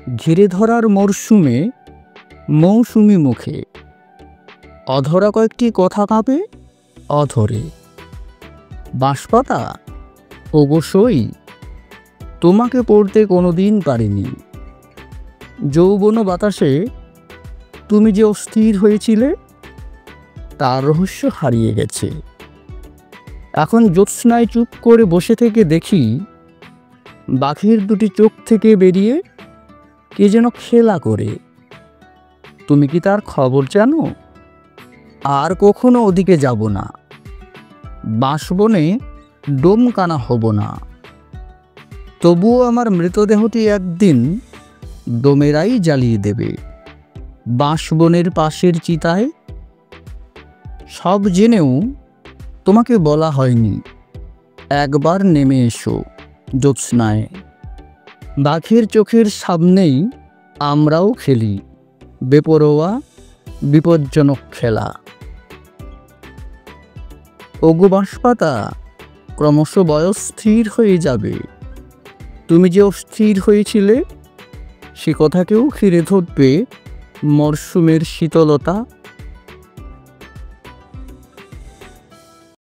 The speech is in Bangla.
ঘিরে ধরার মরশুমে মৌসুমি মুখে অধরা কয়েকটি কথা কাঁপে অধরে। বাঁশপাতা অবশ্যই তোমাকে পড়তে কোনোদিন পারিনি। যৌবন বাতাসে তুমি যে অস্থির হয়েছিলে তার রহস্য হারিয়ে গেছে। এখন জ্যোৎস্নায় চুপ করে বসে থেকে দেখি বাঘের দুটি চোখ থেকে বেরিয়ে কে যেন খেলা করে। তুমি কি তার খবর জানো? আর কখনো ওদিকে যাব না, বাঁশবনে ডোমকানা হব না। তবুও আমার মৃতদেহটি একদিন ডোমেরাই জ্বালিয়ে দেবে বাঁশবনের পাশের চিতায়। সব জেনেও তোমাকে বলা হয়নি একবার নেমে এসো জ্যোৎস্নায়। বাঘের চোখের সামনেই আমরাও খেলি বেপরোয়া বিপজ্জনক খেলা। ওগো বাঁশপাতা, ক্রমশ বয়স স্থির হয়ে যাবে। তুমি যে অস্থির হয়েছিলে সে কথাকেও ঘিরে ধরবে মরশুমের শীতলতা